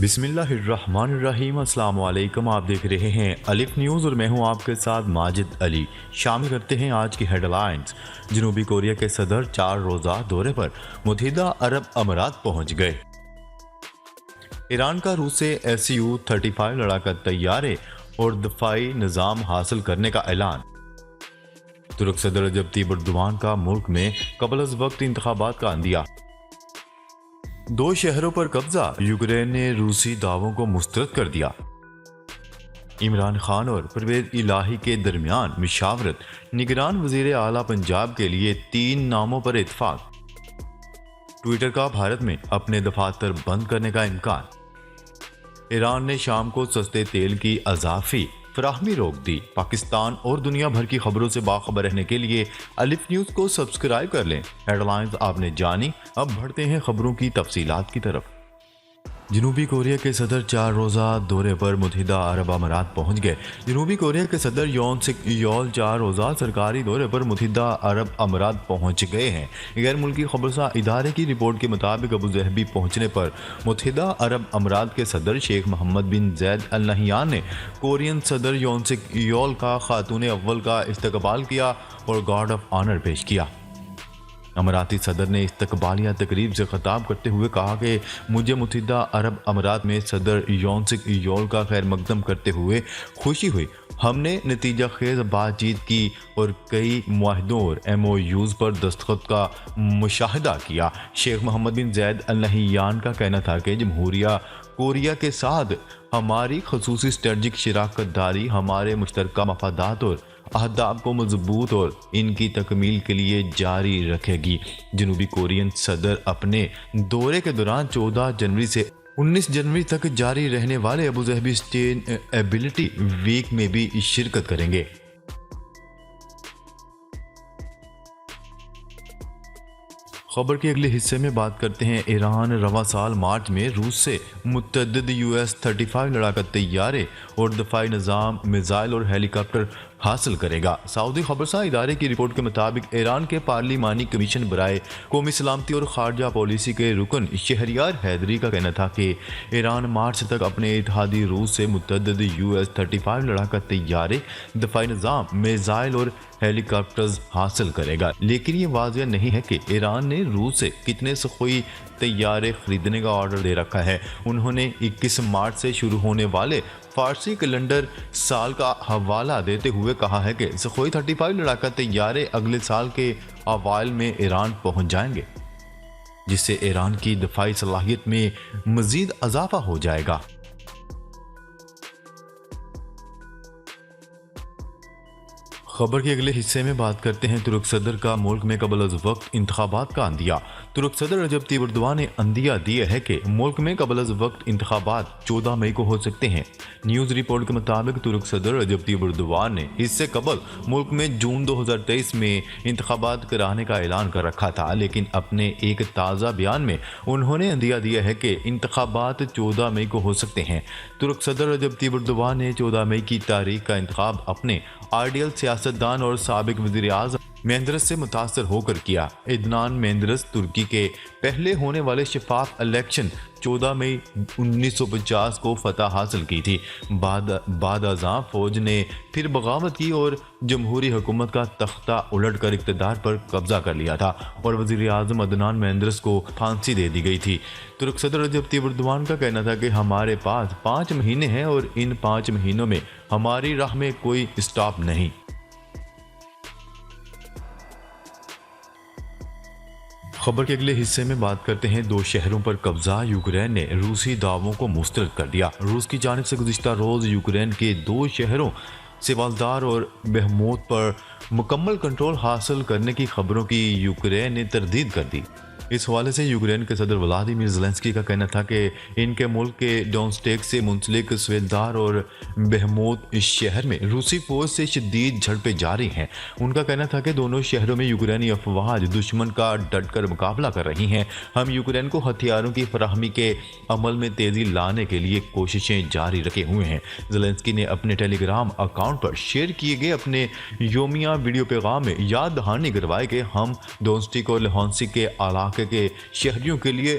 بسم اللہ الرحمن الرحیم۔ السلام علیکم، آپ دیکھ رہے ہیں الف نیوز اور میں ہوں آپ کے ساتھ ماجد علی۔ شامل کرتے ہیں آج کی ہیڈ لائنز۔ جنوبی کوریا کے صدر 4 روزہ دورے پر متحدہ عرب امارات پہنچ گئے۔ ایران کا روس سے SU-35 لڑاکا طیارے اور دفاعی نظام حاصل کرنے کا اعلان۔ ترک صدر رجب طیب اردوان کا ملک میں قبل از وقت انتخابات کا عندیہ۔ 2 شہروں پر قبضہ، یوکرین نے روسی دعووں کو مسترد کر دیا۔ عمران خان اور پرویز الہی کے درمیان مشاورت، نگران وزیر اعلیٰ پنجاب کے لیے 3 ناموں پر اتفاق۔ ٹویٹر کا بھارت میں اپنے دفاتر بند کرنے کا امکان۔ ایران نے شام کو سستے تیل کی اضافی فراہمی روک دی۔ پاکستان اور دنیا بھر کی خبروں سے باخبر رہنے کے لیے الف نیوز کو سبسکرائب کر لیں۔ ہیڈ لائنز آپ نے جانی، اب بڑھتے ہیں خبروں کی تفصیلات کی طرف۔ جنوبی کوریا کے صدر 4 روزہ دورے پر متحدہ عرب امارات پہنچ گئے۔ جنوبی کوریا کے صدر یون سک یول 4 روزہ سرکاری دورے پر متحدہ عرب امارات پہنچ گئے ہیں۔ غیر ملکی خبرساں ادارے کی رپورٹ کے مطابق ابوظہبی پہنچنے پر متحدہ عرب امارات کے صدر شیخ محمد بن زید ال نہیان نے کورین صدر یون سک یول کا خاتون اول کا استقبال کیا اور گارڈ آف آنر پیش کیا۔ اماراتی صدر نے استقبالیہ تقریب سے خطاب کرتے ہوئے کہا کہ مجھے متحدہ عرب امارات میں صدر یون سک یول کا خیر مقدم کرتے ہوئے خوشی ہوئی۔ ہم نے نتیجہ خیز بات چیت کی اور کئی معاہدوں اور MOUs پر دستخط کا مشاہدہ کیا۔ شیخ محمد بن زید ال نہیان کا کہنا تھا کہ جمہوریہ کوریا کے ساتھ ہماری خصوصی اسٹریٹجک شراکت داری ہمارے مشترکہ مفادات اور اہداف کو مضبوط اور ان کی تکمیل کے لیے جاری رکھے گی۔ جنوبی کورین صدر اپنے دورے کے دوران 14 جنوری سے 19 جنوری تک جاری رہنے والے ابوظہبی سسٹینیبلٹی ویک میں بھی شرکت کریں گے۔ خبر کے اگلے حصے میں بات کرتے ہیں۔ ایران رواں سال مارچ میں روس سے متعدد US-35 لڑاکا طیارے اور دفاعی نظام، میزائل اور ہیلی کاپٹر حاصل کرے گا۔ سعودی خبرساں ادارے کی رپورٹ کے مطابق ایران کے پارلیمانی کمیشن برائے قومی سلامتی اور خارجہ پالیسی کے رکن شہریار حیدری کا کہنا تھا کہ ایران مارچ تک اپنے اتحادی روس سے متعدد US-35 لڑاکا طیارے، دفاعی نظام، میزائل اور ہیلی کاپٹرز حاصل کرے گا، لیکن یہ واضح نہیں ہے کہ ایران نے روس سے کتنے سخوئی طیارے خریدنے کا آرڈر دے رکھا ہے۔ انہوں نے 21 مارچ سے شروع ہونے والے فارسی کیلنڈر سال کا حوالہ دیتے ہوئے کہا ہے کہ سخوئی 35 لڑاکا طیارے اگلے سال کے اوائل میں ایران پہنچ جائیں گے، جس سے ایران کی دفاعی صلاحیت میں مزید اضافہ ہو جائے گا۔ خبر کے اگلے حصے میں بات کرتے ہیں۔ ترک صدر کا ملک میں قبل از وقت انتخابات کا عندیہ۔ ترک صدر رجب طیب اردوان نے عندیہ دیا ہے کہ ملک میں قبل از وقت انتخابات 14 مئی کو ہو سکتے ہیں۔ نیوز رپورٹ کے مطابق ترک صدر رجب طیب اردوان نے اس سے قبل ملک میں جون 2023 میں انتخابات کرانے کا اعلان کر رکھا تھا، لیکن اپنے ایک تازہ بیان میں انہوں نے عندیہ دیا ہے کہ انتخابات 14 مئی کو ہو سکتے ہیں۔ ترک صدر رجب طیب اردوان نے 14 مئی کی تاریخ کا انتخاب اپنے آئیڈیل سیاستدان اور سابق وزیر اعظم مہندرس سے متاثر ہو کر کیا۔ عدنان مہندرس ترکی کے پہلے ہونے والے شفاف الیکشن 14 مئی 1950 کو فتح حاصل کی تھی۔ بعد ازاں فوج نے پھر بغاوت کی اور جمہوری حکومت کا تختہ الٹ کر اقتدار پر قبضہ کر لیا تھا اور وزیر اعظم عدنان مہندرس کو پھانسی دے دی گئی تھی۔ ترک صدر رجب طیب اردوان کا کہنا تھا کہ ہمارے پاس 5 مہینے ہیں اور ان 5 مہینوں میں ہماری راہ میں کوئی اسٹاپ نہیں۔ خبر کے اگلے حصے میں بات کرتے ہیں۔ 2 شہروں پر قبضہ، یوکرین نے روسی دعووں کو مسترد کر دیا۔ روس کی جانب سے گزشتہ روز یوکرین کے 2 شہروں سیوالدار اور بہموت پر مکمل کنٹرول حاصل کرنے کی خبروں کی یوکرین نے تردید کر دی۔ اس حوالے سے یوکرین کے صدر ولادیمیر زیلنسکی کا کہنا تھا کہ ان کے ملک کے ڈونسٹیک سے منسلک سویدار اور بہموت شہر میں روسی فوج سے شدید جھڑپیں جاری ہیں۔ ان کا کہنا تھا کہ دونوں شہروں میں یوکرینی افواج دشمن کا ڈٹ کر مقابلہ کر رہی ہیں۔ ہم یوکرین کو ہتھیاروں کی فراہمی کے عمل میں تیزی لانے کے لیے کوششیں جاری رکھے ہوئے ہیں۔ زیلنسکی نے اپنے ٹیلی گرام اکاؤنٹ پر شیئر کیے گئے اپنے یومیہ ویڈیو پیغام میں یاد دہانی کروائی کہ ہم ڈونسٹک اور لہانسک کے علاقے کے شہریوں کے لیے